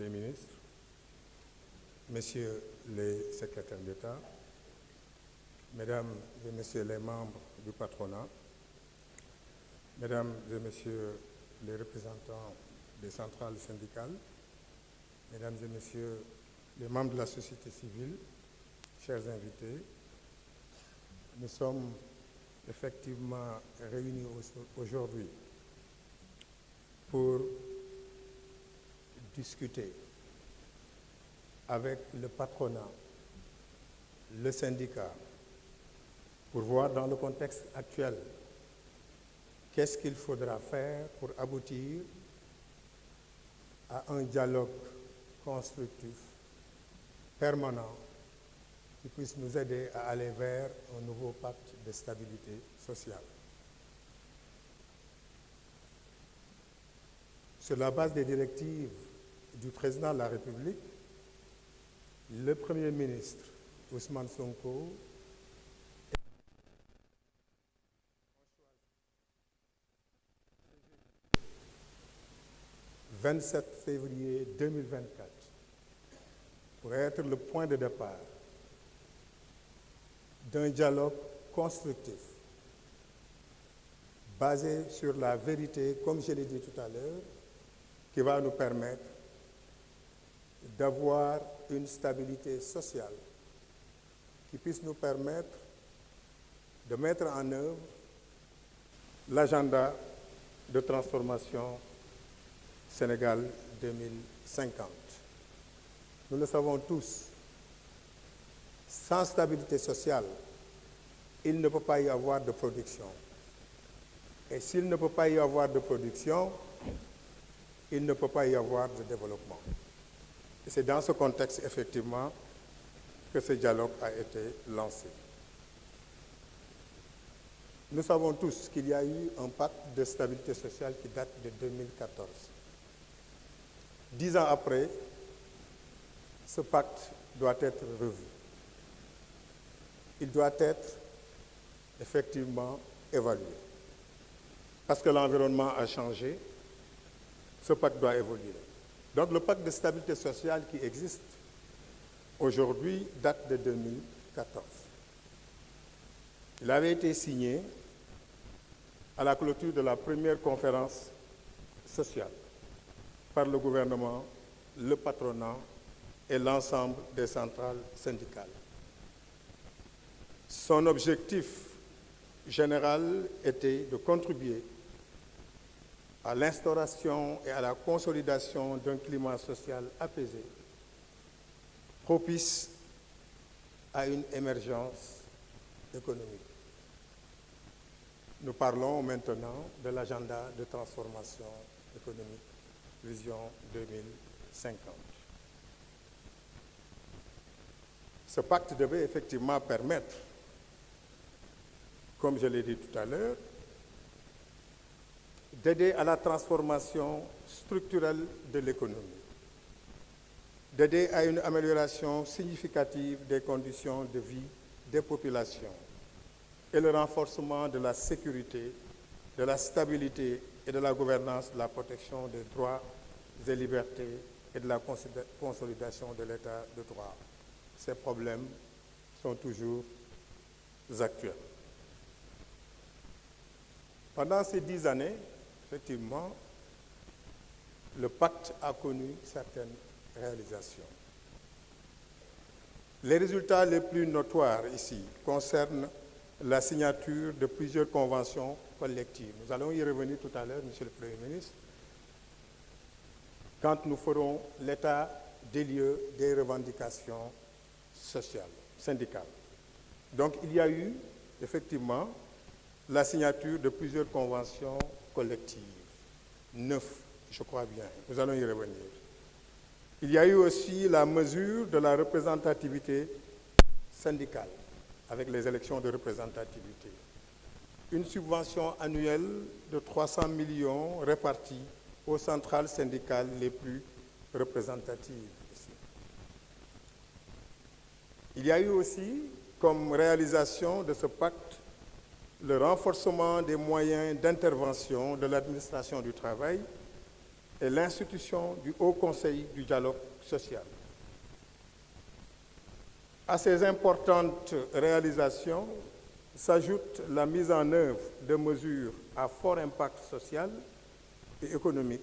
les ministres, messieurs les secrétaires d'État, mesdames et messieurs les membres du patronat, mesdames et messieurs les représentants des centrales syndicales, mesdames et messieurs les membres de la société civile, chers invités, nous sommes effectivement réunis aujourd'hui pour discuter avec le patronat, le syndicat, pour voir dans le contexte actuel qu'est-ce qu'il faudra faire pour aboutir à un dialogue constructif, permanent, qui puisse nous aider à aller vers un nouveau pacte de stabilité sociale. Sur la base des directives du président de la République, le Premier ministre Ousmane Sonko 27 février 2024 pour être le point de départ d'un dialogue constructif basé sur la vérité, comme je l'ai dit tout à l'heure, qui va nous permettre d'avoir une stabilité sociale qui puisse nous permettre de mettre en œuvre l'agenda de transformation Sénégal 2050. Nous le savons tous, sans stabilité sociale, il ne peut pas y avoir de production. Et s'il ne peut pas y avoir de production, il ne peut pas y avoir de développement. Et c'est dans ce contexte, effectivement, que ce dialogue a été lancé. Nous savons tous qu'il y a eu un pacte de stabilité sociale qui date de 2014. 10 ans après, ce pacte doit être revu. Il doit être effectivement évalué. Parce que l'environnement a changé, ce pacte doit évoluer. Donc le pacte de stabilité sociale qui existe aujourd'hui date de 2014. Il avait été signé à la clôture de la première conférence sociale par le gouvernement, le patronat et l'ensemble des centrales syndicales. Son objectif général était de contribuer à l'instauration et à la consolidation d'un climat social apaisé, propice à une émergence économique. Nous parlons maintenant de l'agenda de transformation économique, vision 2050. Ce pacte devait effectivement permettre, comme je l'ai dit tout à l'heure, d'aider à la transformation structurelle de l'économie, d'aider à une amélioration significative des conditions de vie des populations et le renforcement de la sécurité, de la stabilité et de la gouvernance de la protection des droits et libertés et de la consolidation de l'état de droit. Ces problèmes sont toujours actuels. Pendant ces 10 années, effectivement, le pacte a connu certaines réalisations. Les résultats les plus notoires ici concernent la signature de plusieurs conventions collectives. Nous allons y revenir tout à l'heure, Monsieur le Premier ministre, quand nous ferons l'état des lieux des revendications sociales, syndicales. Donc il y a eu effectivement la signature de plusieurs conventions collectives, 9, je crois bien, nous allons y revenir. Il y a eu aussi la mesure de la représentativité syndicale, avec les élections de représentativité. Une subvention annuelle de 300 millions répartie aux centrales syndicales les plus représentatives. Il y a eu aussi, comme réalisation de ce pacte, le renforcement des moyens d'intervention de l'administration du travail et l'institution du Haut Conseil du dialogue social. À ces importantes réalisations s'ajoute la mise en œuvre de mesures à fort impact social et économique,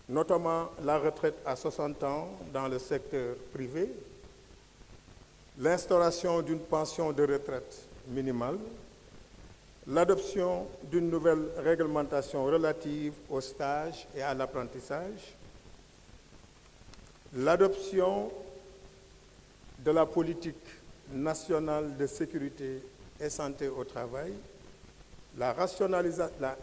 notamment la retraite à 60 ans dans le secteur privé, l'instauration d'une pension de retraite minimale, l'adoption d'une nouvelle réglementation relative au stage et à l'apprentissage, l'adoption de la politique nationale de sécurité et santé au travail, la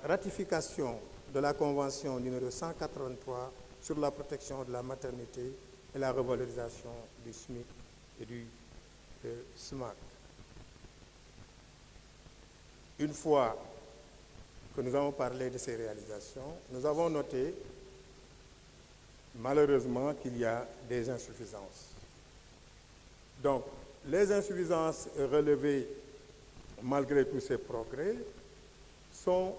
ratification de la Convention numéro 183 sur la protection de la maternité et la revalorisation du SMIC et du SMAC. Une fois que nous avons parlé de ces réalisations, nous avons noté malheureusement qu'il y a des insuffisances. Donc, les insuffisances relevées malgré tous ces progrès sont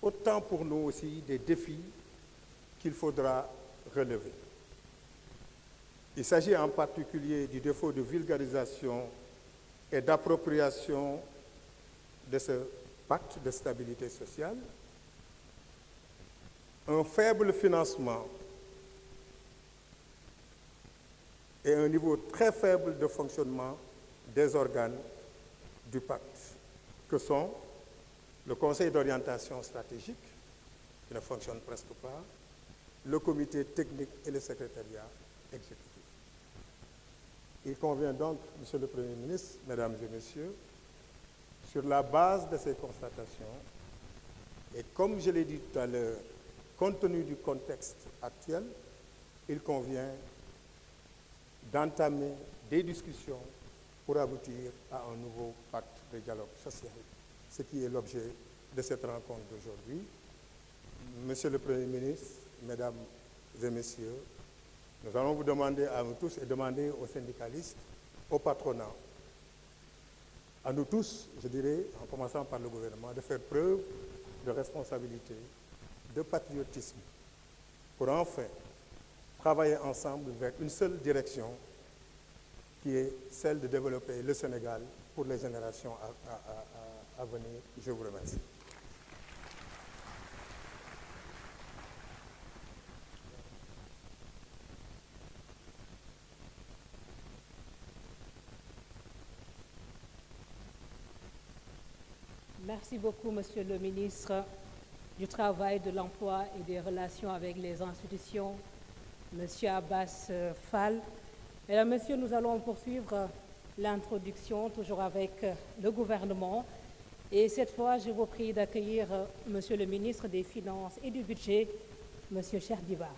autant pour nous aussi des défis qu'il faudra relever. Il s'agit en particulier du défaut de vulgarisation et d'appropriation de ce pacte de stabilité sociale, un faible financement et un niveau très faible de fonctionnement des organes du pacte, que sont le Conseil d'orientation stratégique, qui ne fonctionne presque pas, le comité technique et le secrétariat exécutif. Il convient donc, Monsieur le Premier ministre, Mesdames et Messieurs, sur la base de ces constatations, et comme je l'ai dit tout à l'heure, compte tenu du contexte actuel, il convient d'entamer des discussions pour aboutir à un nouveau pacte de dialogue social, ce qui est l'objet de cette rencontre d'aujourd'hui. Monsieur le Premier ministre, Mesdames et Messieurs, nous allons vous demander à nous tous et demander aux syndicalistes, au patronat, à nous tous, je dirais, en commençant par le gouvernement, de faire preuve de responsabilité, de patriotisme, pour enfin travailler ensemble vers une seule direction, qui est celle de développer le Sénégal pour les générations à venir. Je vous remercie. Merci beaucoup, Monsieur le ministre du Travail, de l'Emploi et des Relations avec les institutions, Monsieur Abbas Fall. Mesdames, Messieurs, nous allons poursuivre l'introduction, toujours avec le gouvernement. Et cette fois, je vous prie d'accueillir Monsieur le ministre des Finances et du Budget, Monsieur Cheikh Diba.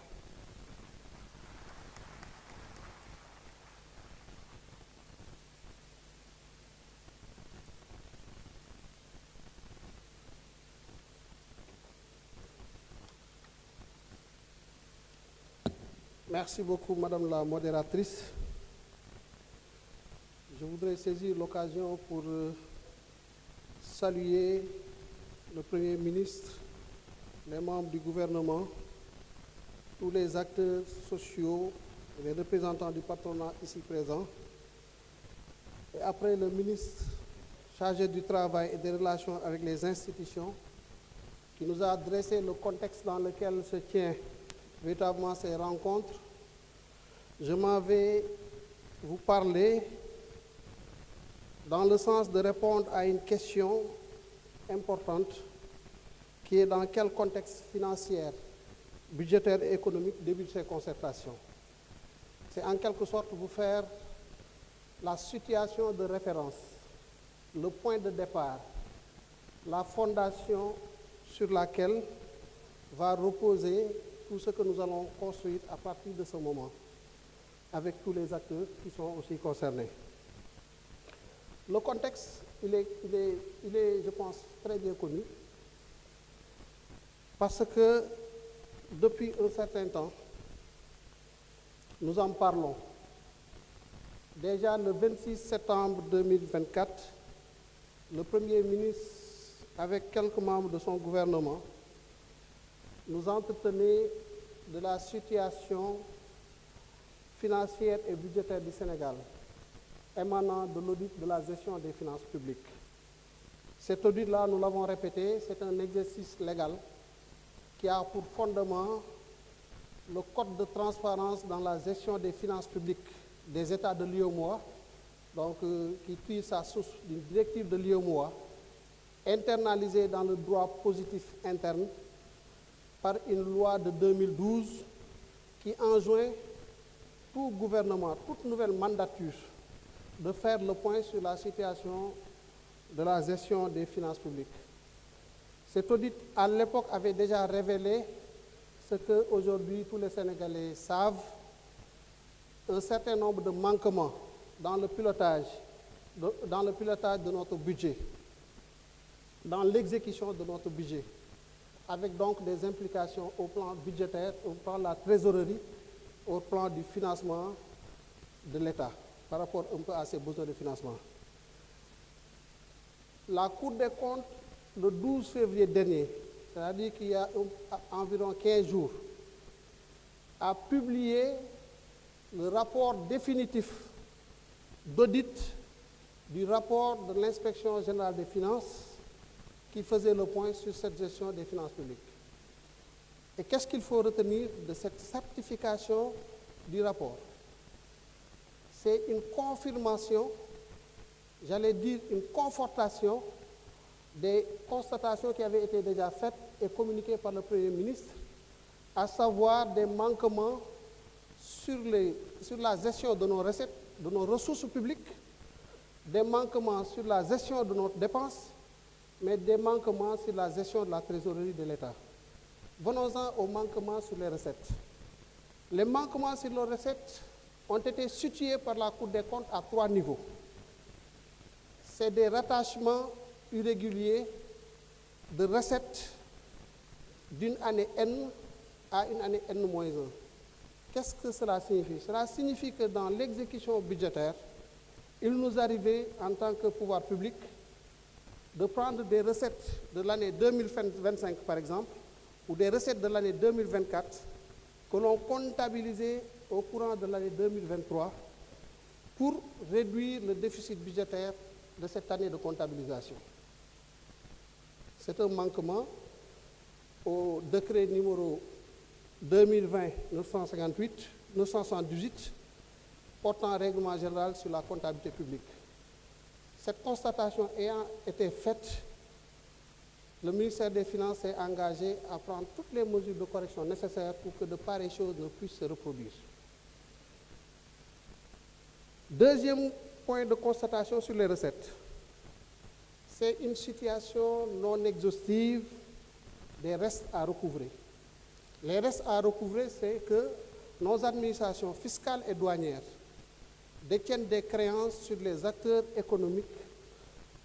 Merci beaucoup, Madame la modératrice. Je voudrais saisir l'occasion pour saluer le Premier ministre, les membres du gouvernement, tous les acteurs sociaux et les représentants du patronat ici présents. Et après le ministre chargé du Travail et des Relations avec les institutions, qui nous a dressé le contexte dans lequel se tient véritablement ces rencontres, je m'en vais vous parler dans le sens de répondre à une question importante qui est dans quel contexte financier, budgétaire et économique débutent ces concertations. C'est en quelque sorte vous faire la situation de référence, le point de départ, la fondation sur laquelle va reposer tout ce que nous allons construire à partir de ce moment, avec tous les acteurs qui sont aussi concernés. Le contexte, il est, je pense, très bien connu, parce que depuis un certain temps, nous en parlons. Déjà le 26 septembre 2024, le Premier ministre, avec quelques membres de son gouvernement, nous entretenez de la situation financière et budgétaire du Sénégal, émanant de l'audit de la gestion des finances publiques. Cet audit-là, nous l'avons répété, c'est un exercice légal qui a pour fondement le code de transparence dans la gestion des finances publiques des États de l'UEMOA, donc qui tire sa source d'une directive de l'UEMOA, internalisée dans le droit positif interne par une loi de 2012 qui enjoint tout gouvernement, toute nouvelle mandature de faire le point sur la situation de la gestion des finances publiques. Cet audit, à l'époque, avait déjà révélé ce qu'aujourd'hui tous les Sénégalais savent, un certain nombre de manquements dans le pilotage de notre budget, dans l'exécution de notre budget, avec donc des implications au plan budgétaire, au plan de la trésorerie, au plan du financement de l'État, par rapport un peu à ses besoins de financement. La Cour des comptes, le 12 février dernier, c'est-à-dire qu'il y a environ 15 jours, a publié le rapport définitif d'audit du rapport de l'Inspection générale des finances qui faisait le point sur cette gestion des finances publiques. Et qu'est-ce qu'il faut retenir de cette certification du rapport? C'est une confirmation, j'allais dire une confortation des constatations qui avaient été déjà faites et communiquées par le Premier ministre, à savoir des manquements sur la gestion de nos recettes, de nos ressources publiques, des manquements sur la gestion de nos dépenses, mais des manquements sur la gestion de la trésorerie de l'État. Venons-en aux manquements sur les recettes. Les manquements sur les recettes ont été situés par la Cour des comptes à 3 niveaux. C'est des rattachements irréguliers de recettes d'une année N à une année N-1. Qu'est-ce que cela signifie? Cela signifie que dans l'exécution budgétaire, il nous arrivait en tant que pouvoir public de prendre des recettes de l'année 2025 par exemple, ou des recettes de l'année 2024 que l'on comptabilisait au courant de l'année 2023 pour réduire le déficit budgétaire de cette année de comptabilisation. C'est un manquement au décret numéro 2020-978 portant règlement général sur la comptabilité publique. Cette constatation ayant été faite, le ministère des Finances s'est engagé à prendre toutes les mesures de correction nécessaires pour que de pareilles choses ne puissent se reproduire. Deuxième point de constatation sur les recettes, c'est une situation non exhaustive des restes à recouvrer. Les restes à recouvrer, c'est que nos administrations fiscales et douanières détiennent des créances sur les acteurs économiques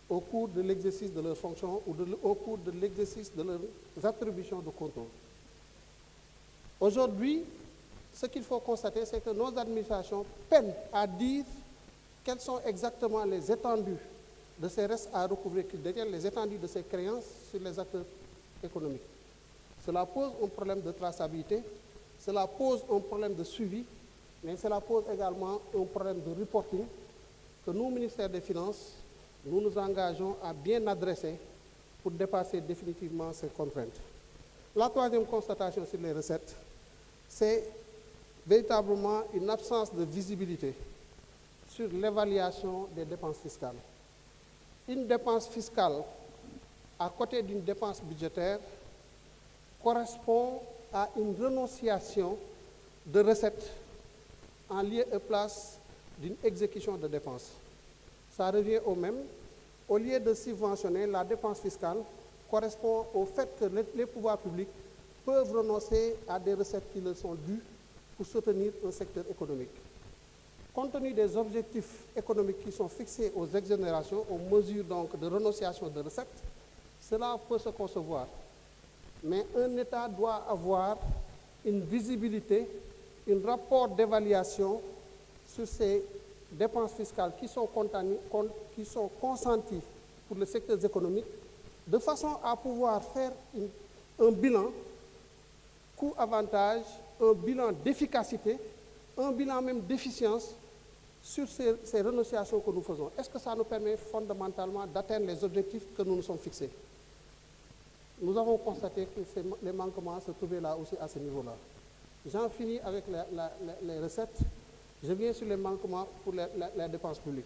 au cours de l'exercice de leurs fonctions ou au cours de l'exercice de leurs attributions de contrôle. Aujourd'hui, ce qu'il faut constater, c'est que nos administrations peinent à dire quelles sont exactement les étendues de ces restes à recouvrer, qui détiennent les étendues de ces créances sur les acteurs économiques. Cela pose un problème de traçabilité, cela pose un problème de suivi, mais cela pose également un problème de reporting que nous, ministère des Finances, nous nous engageons à bien adresser pour dépasser définitivement ces contraintes. La troisième constatation sur les recettes, c'est véritablement une absence de visibilité sur l'évaluation des dépenses fiscales. Une dépense fiscale à côté d'une dépense budgétaire correspond à une renonciation de recettes en lieu et place d'une exécution de dépenses. Ça revient au même. Au lieu de subventionner, la dépense fiscale correspond au fait que les pouvoirs publics peuvent renoncer à des recettes qui leur sont dues pour soutenir un secteur économique. Compte tenu des objectifs économiques qui sont fixés aux exonérations, aux mesures donc de renonciation de recettes, cela peut se concevoir. Mais un État doit avoir une visibilité, un rapport d'évaluation sur ces dépenses fiscales qui sont consenties pour les secteurs économiques, de façon à pouvoir faire un bilan coût-avantage, un bilan d'efficacité, un bilan même d'efficience sur ces renonciations que nous faisons. Est-ce que ça nous permet fondamentalement d'atteindre les objectifs que nous nous sommes fixés? Nous avons constaté que les manquements se trouvaient là aussi à ce niveau-là. J'en finis avec les recettes. Je viens sur les manquements pour les dépenses publiques.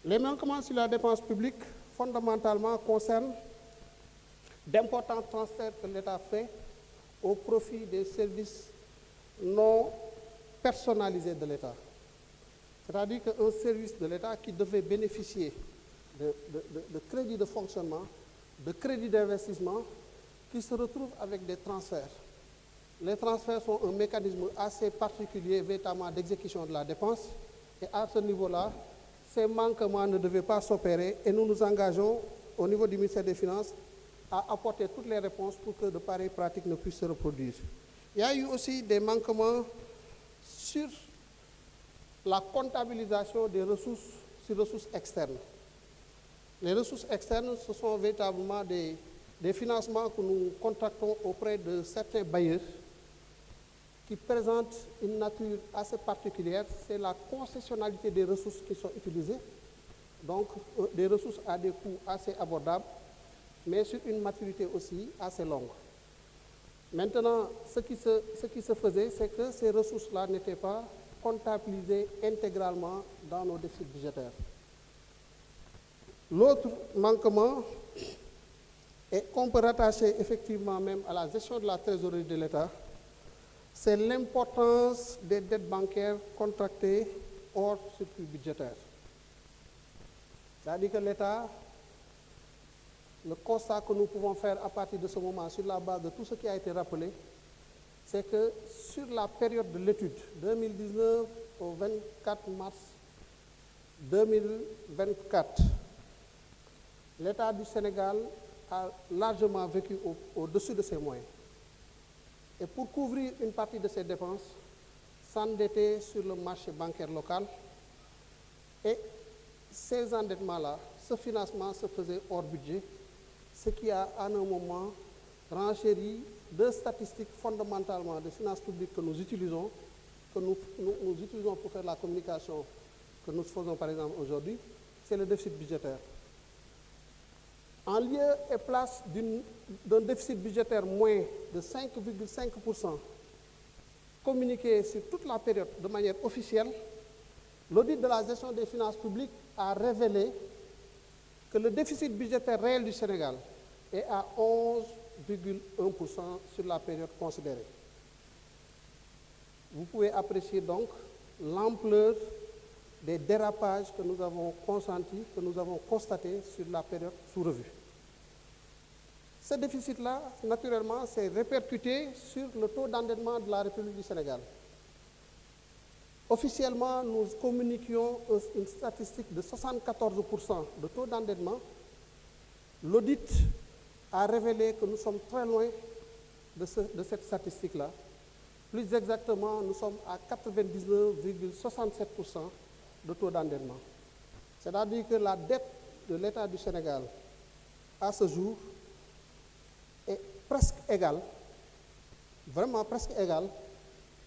Les manquements sur la dépense publique, fondamentalement, concernent d'importants transferts que l'État fait au profit des services non personnalisés de l'État. C'est-à-dire qu'un service de l'État qui devait bénéficier de crédits de fonctionnement, de crédits d'investissement, qui se retrouve avec des transferts. Les transferts sont un mécanisme assez particulier, véritablement, d'exécution de la dépense. Et à ce niveau-là, ces manquements ne devaient pas s'opérer et nous nous engageons au niveau du ministère des Finances à apporter toutes les réponses pour que de pareilles pratiques ne puissent se reproduire. Il y a eu aussi des manquements sur la comptabilisation des ressources sur ressources externes. Les ressources externes, ce sont véritablement des financements que nous contractons auprès de certains bailleurs qui présentent une nature assez particulière. C'est la concessionnalité des ressources qui sont utilisées, donc des ressources à des coûts assez abordables, mais sur une maturité aussi assez longue. Maintenant, ce qui se faisait, c'est que ces ressources-là n'étaient pas comptabilisées intégralement dans nos déficits budgétaires. L'autre manquement, et qu'on peut rattacher effectivement même à la gestion de la trésorerie de l'État, c'est l'importance des dettes bancaires contractées hors circuit budgétaire. C'est-à-dire que l'État, le constat que nous pouvons faire à partir de ce moment, sur la base de tout ce qui a été rappelé, c'est que sur la période de l'étude, 2019 au 24 mars 2024, l'État du Sénégal a largement vécu au-dessus de ses moyens. Et pour couvrir une partie de ses dépenses, s'endetter sur le marché bancaire local. Et ces endettements-là, ce financement se faisait hors budget, ce qui a à un moment renchéri deux statistiques fondamentalement des finances publiques que nous utilisons pour faire la communication que nous faisons par exemple aujourd'hui, c'est le déficit budgétaire. En lieu et place d'un déficit budgétaire moins de 5,5% communiqué sur toute la période de manière officielle, l'audit de la gestion des finances publiques a révélé que le déficit budgétaire réel du Sénégal est à 11,1% sur la période considérée. Vous pouvez apprécier donc l'ampleur des dérapages que nous avons consentis, que nous avons constatés sur la période sous revue. Ce déficit-là, naturellement, s'est répercuté sur le taux d'endettement de la République du Sénégal. Officiellement, nous communiquions une statistique de 74% de taux d'endettement. L'audit a révélé que nous sommes très loin de cette statistique-là. Plus exactement, nous sommes à 99,67% de taux d'endettement. C'est-à-dire que la dette de l'État du Sénégal, à ce jour, est presque égale, vraiment presque égale,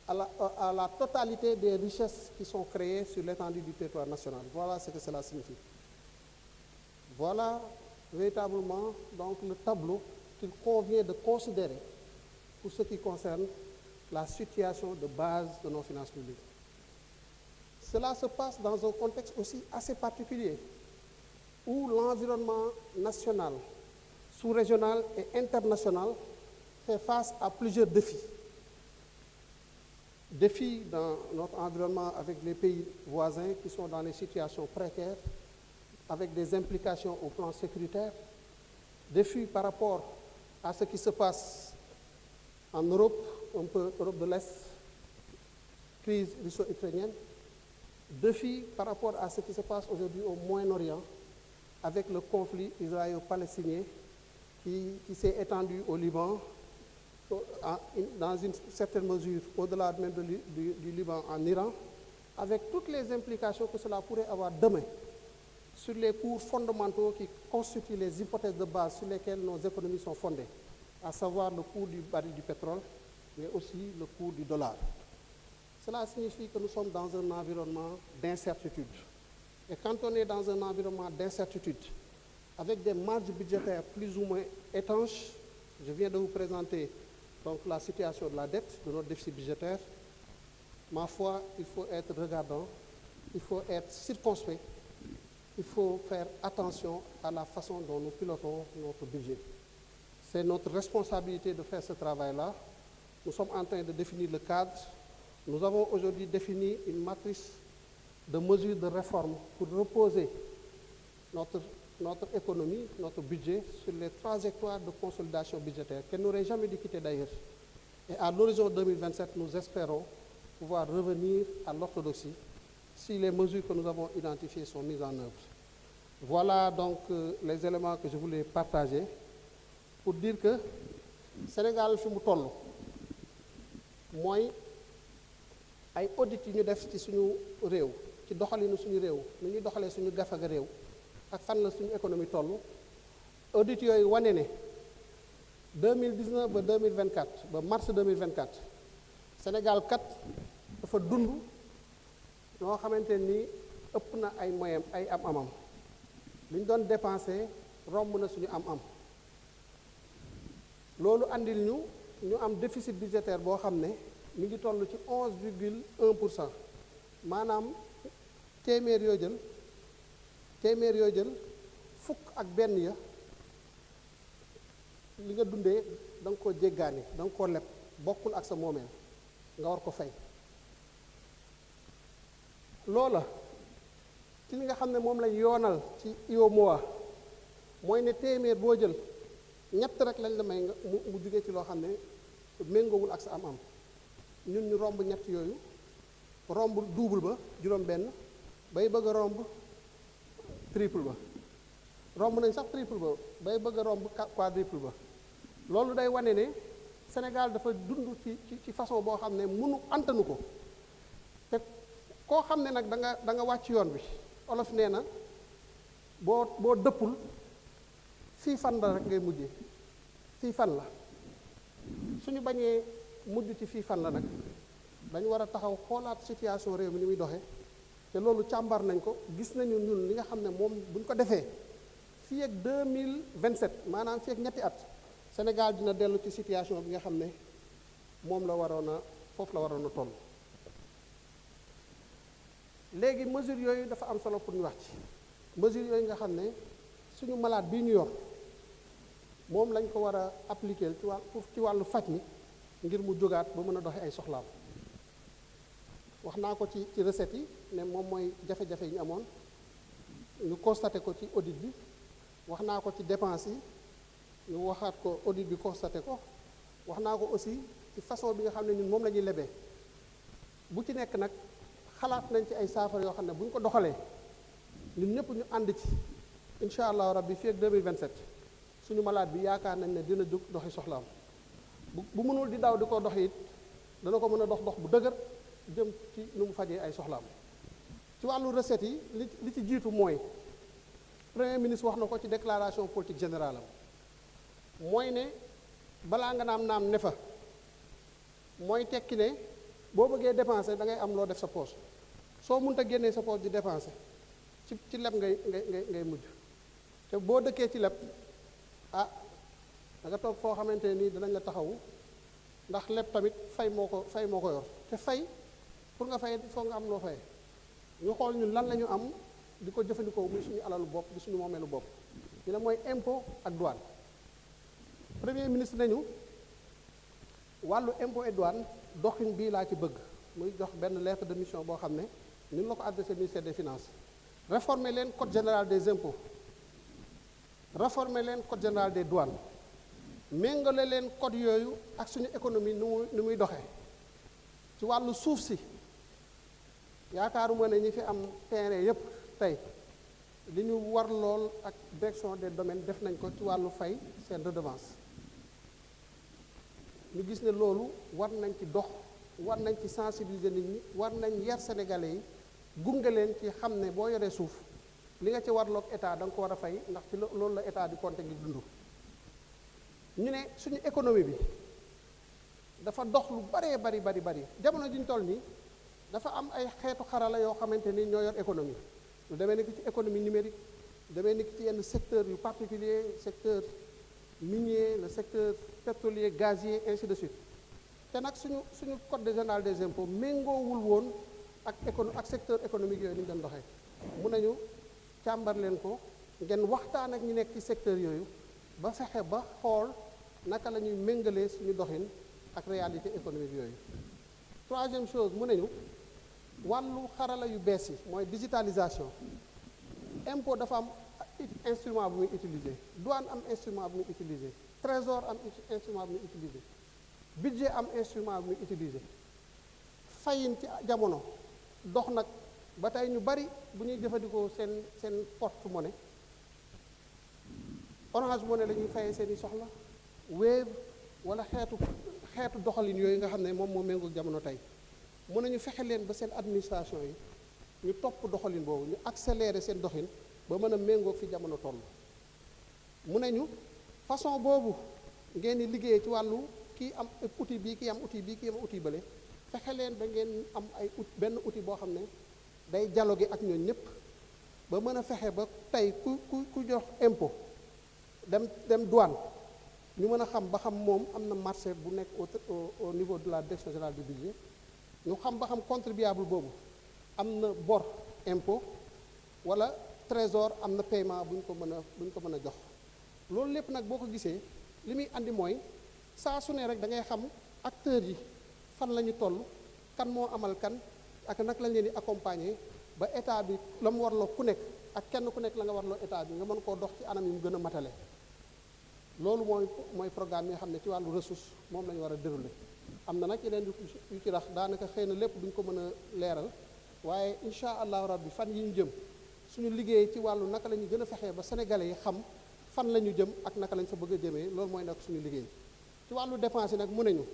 à la totalité des richesses qui sont créées sur l'étendue du territoire national. Voilà ce que cela signifie. Voilà véritablement donc le tableau qu'il convient de considérer pour ce qui concerne la situation de base de nos finances publiques. Cela se passe dans un contexte aussi assez particulier, où l'environnement national, sous-régional et international fait face à plusieurs défis. Défis dans notre environnement avec les pays voisins qui sont dans des situations précaires, avec des implications au plan sécuritaire, défis par rapport à ce qui se passe en Europe, un peu Europe de l'Est, crise russo-ukrainienne, défis par rapport à ce qui se passe aujourd'hui au Moyen-Orient, avec le conflit israélo-palestinien qui s'est étendu au Liban, dans une certaine mesure au-delà même du Liban en Iran, avec toutes les implications que cela pourrait avoir demain sur les cours fondamentaux qui constituent les hypothèses de base sur lesquelles nos économies sont fondées, à savoir le cours du baril du pétrole mais aussi le cours du dollar. Cela signifie que nous sommes dans un environnement d'incertitude. Et quand on est dans un environnement d'incertitude, avec des marges budgétaires plus ou moins étanches, je viens de vous présenter donc la situation de la dette, de notre déficit budgétaire. Ma foi, il faut être regardant, il faut être circonspect, il faut faire attention à la façon dont nous pilotons notre budget. C'est notre responsabilité de faire ce travail-là. Nous sommes en train de définir le cadre. Nous avons aujourd'hui défini une matrice de mesures de réforme pour reposer notre économie, notre budget sur les trajectoires de consolidation budgétaire qu'elle n'aurait jamais dû quitter d'ailleurs. Et à l'horizon 2027, nous espérons pouvoir revenir à l'orthodoxie si les mesures que nous avons identifiées sont mises en œuvre. Voilà donc les éléments que je voulais partager pour dire que Sénégal fi mu toll mooy ay audit yu ñu def ci suñu réew ci doxalinu suñu réew nu ñuy doxalee suñu gafaga réew ak fan la suñu économie toll audit yooyu wane ne 2019 ba 2024 ba mars 2024 Sénégal kat dafa dund ñoo xamante ni ëpp na ay moyens ay am-amam li ñu doon dépensé romb na suñu am-am loolu andil ñu am déficit budgétaire boo xam ne mi ngi toll ci 11,1%. maanaam téeméer yoo jël fukk ak benn ya li nga dundee da nga koo jéggaani da nga koo leb bokkul ak sa moomeel nga war ko fay loola ci li nga xam ne moom lañ yoonal ci UEMOA mooy ne téeméer boo jël ñett rek lañ la may nga mu jugee ci loo xam ne méngoowul ak sa am-am ñun ñu romb ñett yooyu romb double ba juróom benn bay bëgg a romb triple ba romb nañ sax triple ba bay bëgg a romb quadruple ba loolu day wane ne Sénégal dafa dund ci façon boo xam ne mënu antanu ko te koo xam ne nag da nga wàcc yoon bi olof nee na boo dëppul fii fan la rek ngay mujjee fii fan la suñu bañee mujj ci fii fan la nag dañu war a taxaw xoolaat situation réew mi ni muy doxee te loolu càmbar nañ ko gis nañu ñun li nga xam ne moom bu ñu ko defee fii ak 2027 maanaam fii ak ñetti at Sénégal dina dellu ci situation bi nga xam ne moom la waroon a foofu la waroon a toll. léegi mesures yooyu dafa am solo pour ñu wax ci mesures yooyu nga xam ne suñu malade bii ñu yor moom lañ ko war a appliquer ci wàllu faj mi ngir mu jógaat ba mën a doxe ay soxlaam wax naa ko ci recette yi ne moom mooy jafe-jafe yi ñu amoon ñu constaté ko ci audit bi wax naa ko ci dépense yi ñu waxaat ko audit bi constaté ko wax naa ko aussi ci façon bi nga xam ne ñun moom la ñuy lebee bu ci nekk nag xalaat nañ ci ay saafara yoo xam ne bu ñu ko doxalee ñun ñëpp ñu ànd ci incha allah rabbi fii ak 2027 suñu malade bi yaakaar nañ ne dina jóg doxi soxlaam bu mënul di daw di ko dox it dana ko mën a dox bu dëgër jëm ci nu mu fajee ay soxlaam ci wàllu recette yi li ci jiitu mooy premier ministre wax na ko ci déclaration politique générale am mooy ne balaa nga naam ne fa mooy tekki ne boo bëggee dépenser da ngay am loo def sa poche soo mënta génnee sa poche di dépenser ci leb ngay mujj te boo dëkkee ci leb da nga toog foo xamante nii dinañ la taxawu ndax leb tamit fay moo ko yor te fay pour nga fay foog nga am loo fay ñu xool ñun lan la ñu am di ko jëfandikoo muy suñu alalu bopp di suñu moomeelu bopp ñu ne mooy impôt ak douane premier ministre nañu wàllu impôt et douane doxin bii laa ci bëgg muy jox benn lettre de mission boo xam ne ñun la ko adressé ministère des finances réformer leen code général des impôts réformer leen code général des douanes méngale leen code yooyu ak suñu économie nu muy doxee ci wàllu suuf si yaakaaruma ne ñi fi am terrain yépp tey li ñu war lool ak direction des domaines def nañ ko ci wàllu fay seen redevance ñu gis ne loolu war nañ ci dox war nañ ci sensibiliser nit ñi war nañ yar sénégalais yi gunge leen ci xam ne boo yoree suuf li nga ci warloog état da nga ko war a fay ndax ci loolu la état di compter ngir dund ñu ne suñu économie bi dafa dox lu bari jamono ji ñu toll nii dafa am ay xeetu xarala yoo xamante ni ñoo yor économie lu demee ni ci économie numérique lu demee ni ci yenn secteur yu particulier secteur minier le secteur pétrolier gazier ainsi de suite te nag suñu code général des impôts méngoowul woon ak secteur économique yooyu ni ñu doon doxee mun nañu càmbar leen ko ngeen waxtaan ak ñi nekk ci secteur yooyu ba fexe ba xool naka la ñuy méngalee suñu doxin ak réalité économique yooyu. Troisième chose mu nañu wàllu xarala yu bees yi mooy digitalisation impôt dafa am instrument bu muy utiliser douane am instrument bu muy utiliser trésor am instrument bu muy utiliser budget am instrument bu muy utiliser fayin ci jamono dox nag ba tey ñu bari bu ñuy jëfandikoo seen porte-monnaie Orange Money la ñuy fayee seen i soxla Wave wala xeetu doxalin yooyu nga xam ne moom moo méngoog jamono tey mën nañu fexe leen ba seen administration yi ñu topp doxalin boobu ñu accélérer seen doxin ba mën a méngoog fi jamono toll mu ne ñu façon boobu ngeen di liggéeyee ci wàllu kii am outil bii kii am outil bii kii am outil bële fexe leen ba ngeen am ay benn outil boo xam ne day dialoguer ak ñooñu ñëpp ba mën a fexe ba tey ku jox impôt dem douane ñu mën a xam ba xam moom am na marché bu nekk au niveau de la direction générale du budget ñu xam ba xam contribuable boobu am na bor impôt wala trésor am na paiement bu ñu ko mën a jox loolu lépp nag boo ko gisee li muy andi mooy saa su ne rek da ngay xam acteurs yi fan la ñu toll kan moo amal kan ak nag lañ leen di accompagner ba état bi la mu warloo ku nekk ak kenn ku nekk la nga warloo état bi nga mën koo dox ci anam yi mu gën a matale loolu mooy programme yi nga xam ne ci wàllu ressource moom la ñu war a dérouler am na nag yeneen yu ci rax daanaka xëy na lépp duñ ko mën a leeral waaye incha allahu rabbi fan yi ñu jëm suñu liggéey ci wàllu naka la ñu gën a fexee ba sénégalais yi xam fan la ñu jëm ak naka lañ fa bëgg a jëmee loolu mooy nekk suñu liggéey ci wàllu dépense yi nag mu nañu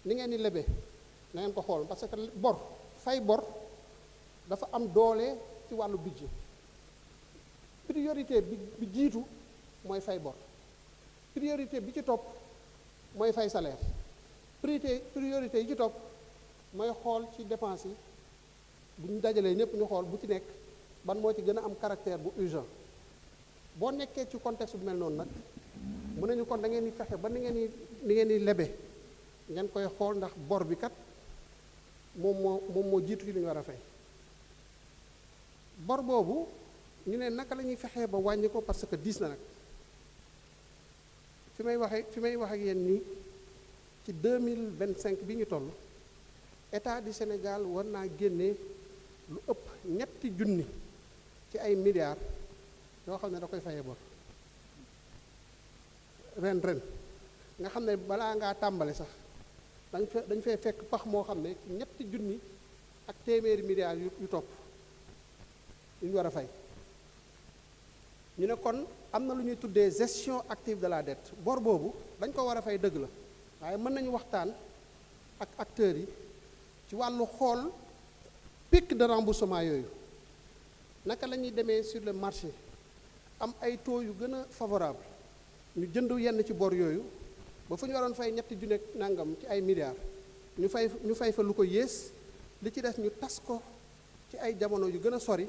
ni ngeen di lebe na ngeen ko xool parce que fay bor dafa am doole ci wàllu budget priorité bi jiitu mooy fay bor priorité bi ci topp mooy fay salaire priorité yi ci topp mooy xool ci dépense yi bu ñu dajalee ñëpp ñu xool bu ci nekk ban moo ci gën a am caractère bu urgent boo nekkee ci contexte bu mel noonu nag mu nañu kon da ngeen di fexe ba ni ngeen di lebe ngeen koy xool ndax bor bi kat moom moo jiitu ci li ñu war a fay bor boobu ñu ne naka la ñuy fexee ba wàññi ko parce que diis na nag fi may wax ak yéen nii ci 2025 bi ñu toll état du Sénégal war naa génne lu ëpp ñetti junni ci ay milliards yoo xam ne da koy fayee bor ren nga xam ne balaa ngaa tàmbale sax dañ fay fekk pax moo xam ne ci ñetti junni ak téeméeri milliards yu topp yu ñu war a fay ñu ne kon am na lu ñuy tuddee gestion active de la dette bor boobu dañ ko war a fay dëgg la waaye mën nañu waxtaan ak acteurs yi ci wàllu xool pic de remboursement yooyu naka la ñuy demee sur le marché am ay taux yu gën a favorable ñu jënd yenn ci bor yooyu ba fu ñu waroon fay ñetti junni nangam ci ay milliards ñu fay fa lu ko yées li ci des ñu tas ko ci ay jamono yu gën a sori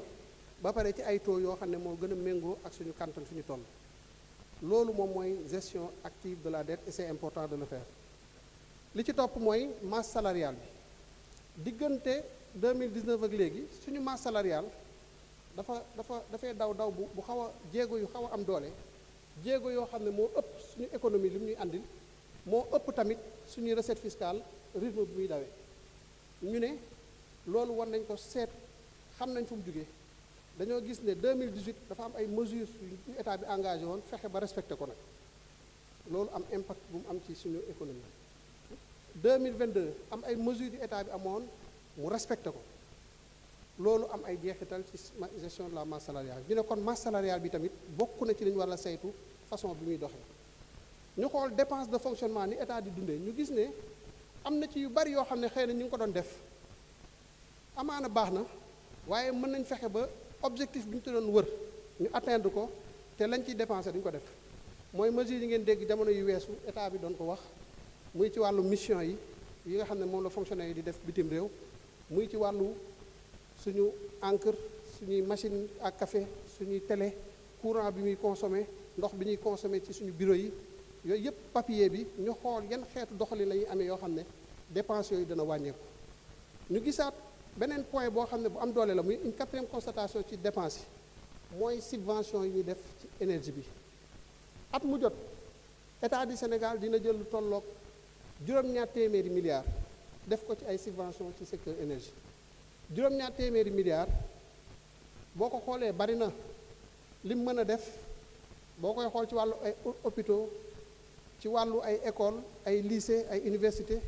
ba pare ci ay taux yoo xam ne moo gën a méngoo ak suñu kantan fi ñu toll loolu moom mooy gestion active de la dette et c'est important de le faire li ci topp mooy masse salariale bi diggante 2019 ak léegi suñu masse salariale dafay daw bu xaw a jéego yu xaw a am doole jéego yoo xam ne moo ëpp suñu économie li mu ñuy àndil moo ëpp tamit suñuy recette fiscale rythme bi muy dawee ñu ne loolu war nañ ko seet xam nañ fu mu jógee dañoo gis ne 2018 dafa am ay mesures yu état bi engagé woon fexe ba respecté ko nag loolu am impact bu mu am ci suñu économie 2022 am ay mesures yu état bi amoon mu respecté ko loolu am ay jeexital ci gestion de la masse salariale ñu ne kon masse salariale bi tamit bokk na ci li ñu war a saytu façon bi muy doxee ñu xool dépense de fonctionnement ni état di dundee ñu gis ne am na ci yu bari yoo xam ne xëy na ñu ngi ko doon def amaana baax na waaye mën nañ fexe ba objectif bi ñu ci doon wër ñu atteindre ko te lañ ciy dépensé duñ ko def mooy mesures yi ngeen dégg jamono yu weesu état bi doon ko wax muy ci wàllu mission yi yi nga xam ne moom la fonctionnaire yi di def bitim réew muy ci wàllu suñu encre suñuy machine à café suñuy télé courant bi muy consommé ndox bi ñuy consommé ci suñu bureau yi yooyu yëpp papier bi ñu xool yan xeetu doxalin la ñuy amee yoo xam ne dépenses yooyu dana wàññeeku. ñu gisaat beneen point boo xam ne bu am doole la muy une quatrième constatation ci dépenses yi mooy subvention yi ñuy def ci énergie bi at mu jot état du Sénégal dina jël lu tolloog juróom-ñaar téeméeri milliards def ko ci ay subvention ci secteur énergie juróom-ñaar téeméeri milliards boo ko xoolee bari na lim mën a def boo koy xool ci wàllu ay hôpitaux ci wàllu ay école ay lycée ay université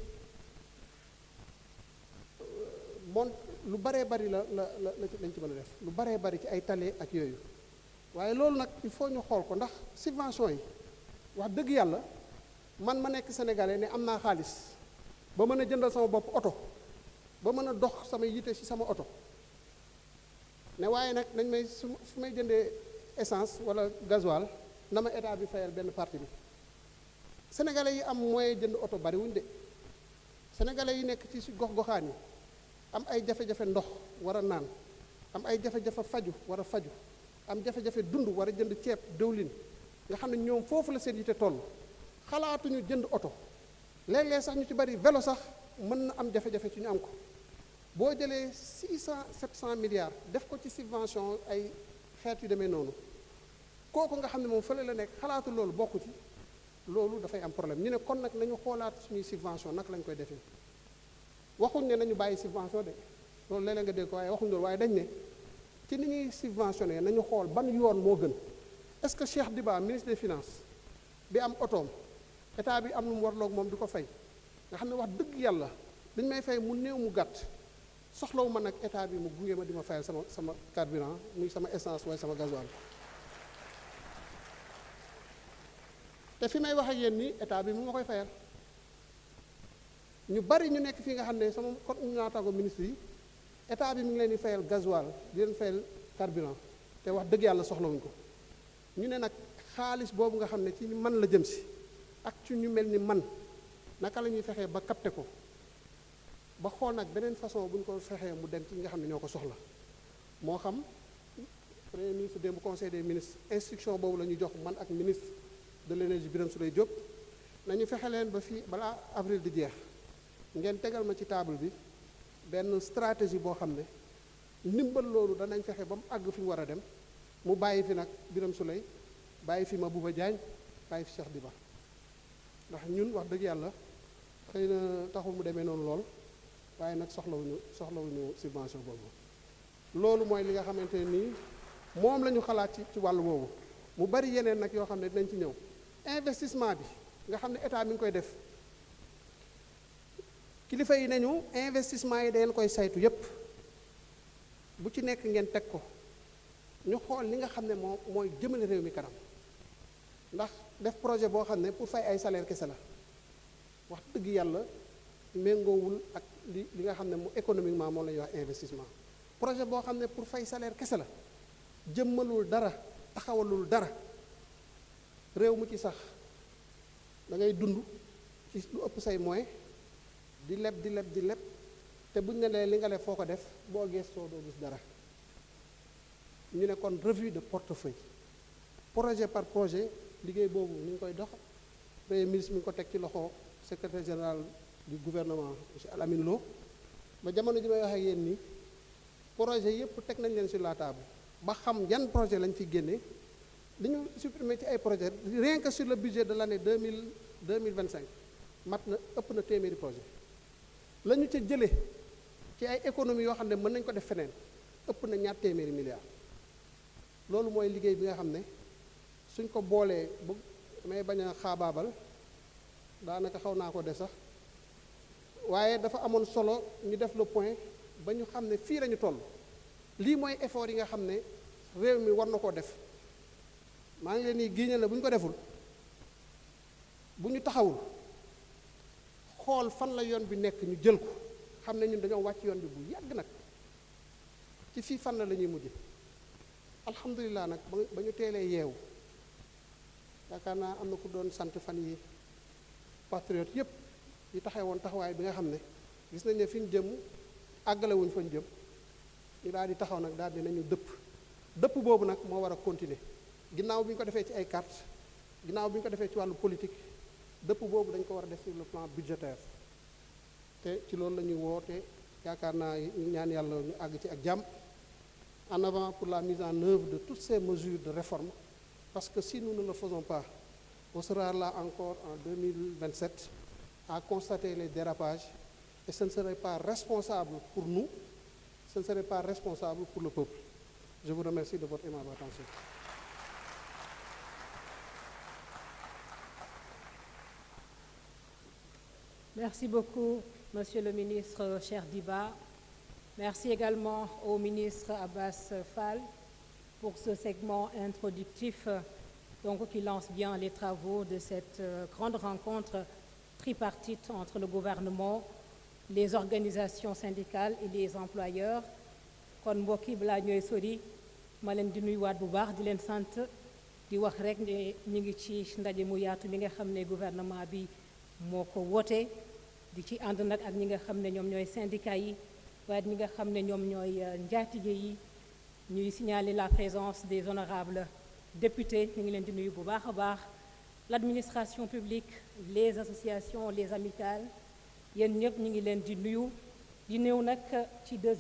moom lu baree bari la lañ ci mën a def lu baree bari ci ay tali ak yooyu waaye loolu nag il faut ñu xool ko ndax subvention yi wax dëgg yàlla man ma nekk sénégalais ne am naa xaalis ba mën a jëndal sama bopp oto ba mën a dox sama yite ci sama oto ne waaye nag dañ may su may jëndee essence wala gasoil na ma état bi fayal benn partie bi sénégalais yi am moyen jënd oto bariwuñ de sénégalais yi nekk ci gox-goxaan yi am ay jafe-jafe ndox war a naan am ay jafe-jafe faju war a faju am jafe-jafe dund war a jënd ceeb dëwlin nga xam ne ñoom foofu la seen yite toll xalaatuñu jënd oto léeg-léeg sax ñu ci bari vélo sax mën na am jafe-jafe ci ñu am ko boo jëlee 600-700 milliards def ko ci subvention ay xeet yu demee noonu kooku nga xam ne moom fële la nekk xalaatu loolu bokku ci loolu dafay am problème ñu ne kon nag nañu xoolaat suñuy subvention naka lañ koy defee waxuñ ne nañu bàyyi subvention de loolu léeg-léeg nga dégg ko waaye waxuñ loolu waaye dañ ne ci ni ñuy subventionné nañu xool ban yoon moo gën est-ce que Cheikh Diba ministre des finances bi am otoom état bi am lu mu warloog moom di ko fay nga xam ne wax dëgg yàlla dañ may fay mu néew mu gàtt soxlawu ma nag état bi mu gunge ma di ma fayal sama carburant muy sama essence waaye sama gasoil te fi may wax ak yéen ni état bi mu ma koy fayal ñu bari ñu nekk fii nga xam ne sama kon naataango ministre yi état bi mu ngi leen di fayal gasoil di leen fayal carburant te wax dëgg yàlla soxlawuñ ko ñu ne nag xaalis boobu nga xam ne ci man la jëm si ak ci ñu mel ni man naka la ñuy fexee ba capter ko ba xool nag beneen façon bu ñu ko fexee mu dem ci ñi nga xam ne ñoo ko soxla moo xam premier ministre démb conseil des ministres instruction boobu la ñu jox man ak ministre de l'énergie Birame Souleye Diop nañu fexe leen ba fii balaa avril di jeex ngeen tegal ma ci table bi benn stratégie boo xam ne ndimbal loolu danañ fexe ba mu àgg fi mu war a dem mu bàyyi fi nag Birame Souleye bàyyi fi Mabouba Diagne bàyyi fi Cheikh Diba ndax ñun wax dëgg yàlla xëy na taxul mu demee noonu lool waaye nag soxlawuñu subvention boobu loolu mooy li nga xamante ne nii moom la ñu xalaat ci wàllu boobu mu bari yeneen nag yoo xam ne dinañ ci ñëw investissement bi nga xam ne état mi ngi koy def kilifa yi nañu investissement yi dangeen koy saytu yépp bu ci nekk ngeen teg ko ñu xool li nga xam ne mooy jëmale réew mi kanam ndax def projet boo xam ne pour fay ay salaire kese la wax dëgg yàlla méngoowul ak li nga xam ne mu économiquement moom la ñuy wax investissement projet boo xam ne pour fay salaire kese la jëmmalul dara taxawalul dara réew mu ci sax da ngay dund ci lu ëpp say moyens di leb te buñ ne lee li nga leb foo ko def boo gëstoo doo gis dara ñu ne kon revue de portefeuille projet par projet liggéey boobu ni ñu koy dox premier ministre mi ngi ko teg ci loxo secrétaire général du gouvernement monsieur Alamine Lo ba jamono ji may wax ak yéen ni projet yépp teg nañ leen sur la table ba xam yan projet lañ fi génne li ñu supprimer ci ay projet rien que sur le budget de l'année 2025 mat na ëpp na téeméeri projet la ñu ca jële ci ay économies yoo xam ne mën nañ ko def feneen ëpp na ñaar téeméeri milliards loolu mooy liggéey bi nga xam ne suñ ko boolee bu may bañ a xaabaabal daanaka xaw naa ko def sax waaye dafa amoon solo ñu def le point ba ñu xam ne fii lañu toll lii mooy effort yi nga xam ne réew mi war na koo def maa ngi leen di giiñal ne bu ñu ko deful bu ñu taxawul xool fan la yoon bi nekk ñu jël ko xam ne ñun dañoo wàcc yoon bi bu yàgg nag ci fii fan la ñuy mujje alhamdulilah nag ba ñu teelee yeewu yaakaar naa am na ku doon sant fan yi patriote yépp yi taxee woon taxawaay bi nga xam ne gis nañ ne fi ñu jëm àggale wuñ fa ñu jëm ñu daal di taxaw nag daal di nañu dëpp boobu nag moo war a continuer ginnaaw bi ñu ko defee ci ay carte ginnaaw bi ñu ko defee ci wàllu politique dëpp boobu dañ ko war a def sur le plan budgétaire te ci loolu la ñuy woote yaakaar naa ñu ñaan yàlla ñu àgg ci ak jàmm en avant pour la mise en œuvre de toutes ces mesures de réforme parce que si nous ne le faisons pas on sera là encore en 2027 à constater les dérapages et ce ne serait pas responsable pour nous, ce ne serait pas responsable pour le peuple. Je vous remercie de votre aimable attention. Merci beaucoup, Monsieur le ministre Cheikh Diba. Merci également au ministre Abbas Fall pour ce segment introductif donc, qui lance bien les travaux de cette grande rencontre tripartite entre le gouvernement, les organisations syndicales et les employeurs. kon mbokk yi balaa ñooy sori ma leen di nuyuwaat bu baax di leen sant di wax rek ne ñu ngi ci ndaje mu yaatu mi nga xam ne gouvernement bi moo ko woote di ci ànd nag ak ñi nga xam ne ñoom ñooy syndicat yi waaye ñi nga xam ne ñoom ñooy njaatige yi ñuy signaler la présence des honorables députés ñu ngi leen di nuyu bu baax a baax l'administration publique les associations les amicales yéen ñëpp ñu ngi leen di nuyu di néew nag ci deuxième